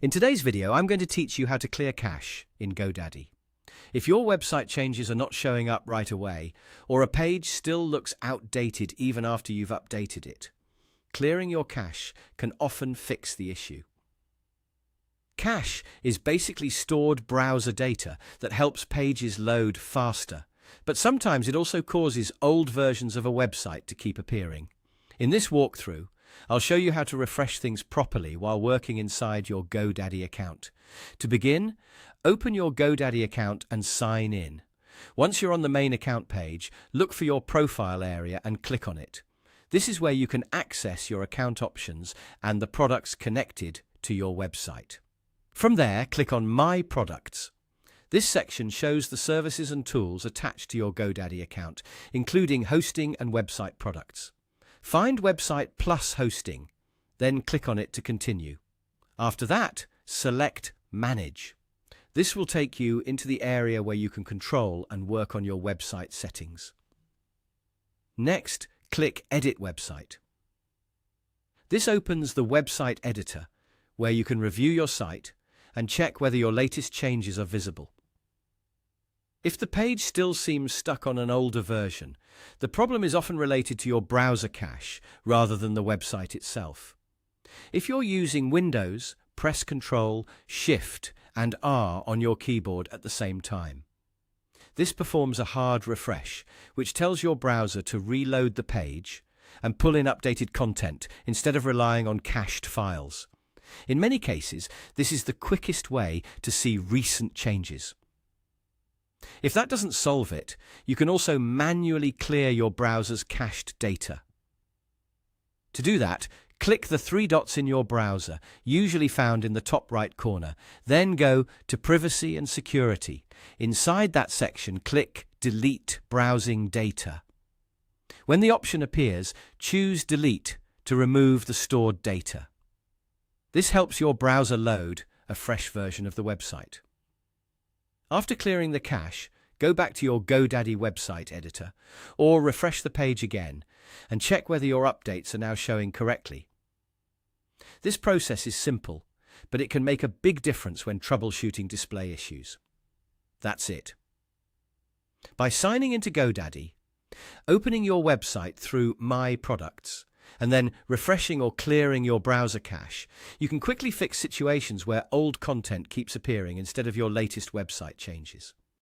In today's video, I'm going to teach you how to clear cache in GoDaddy. If your website changes are not showing up right away, or a page still looks outdated even after you've updated it, clearing your cache can often fix the issue. Cache is basically stored browser data that helps pages load faster, but sometimes it also causes old versions of a website to keep appearing. In this walkthrough, I'll show you how to refresh things properly while working inside your GoDaddy account. To begin, open your GoDaddy account and sign in. Once you're on the main account page, look for your profile area and click on it. This is where you can access your account options and the products connected to your website. From there, click on My Products. This section shows the services and tools attached to your GoDaddy account, including hosting and website products. Find Website Plus Hosting, then click on it to continue. After that, select Manage. This will take you into the area where you can control and work on your website settings. Next, click Edit Website. This opens the website editor, where you can review your site and check whether your latest changes are visible. If the page still seems stuck on an older version, the problem is often related to your browser cache rather than the website itself. If you're using Windows, press Ctrl, Shift, and R on your keyboard at the same time. This performs a hard refresh, which tells your browser to reload the page and pull in updated content instead of relying on cached files. In many cases, this is the quickest way to see recent changes. If that doesn't solve it, you can also manually clear your browser's cached data. To do that, click the three dots in your browser, usually found in the top right corner. Then go to Privacy and Security. Inside that section, click Delete Browsing Data. When the option appears, choose Delete to remove the stored data. This helps your browser load a fresh version of the website. After clearing the cache, go back to your GoDaddy website editor or refresh the page again and check whether your updates are now showing correctly. This process is simple, but it can make a big difference when troubleshooting display issues. That's it. By signing into GoDaddy, opening your website through My Products, and then refreshing or clearing your browser cache, you can quickly fix situations where old content keeps appearing instead of your latest website changes.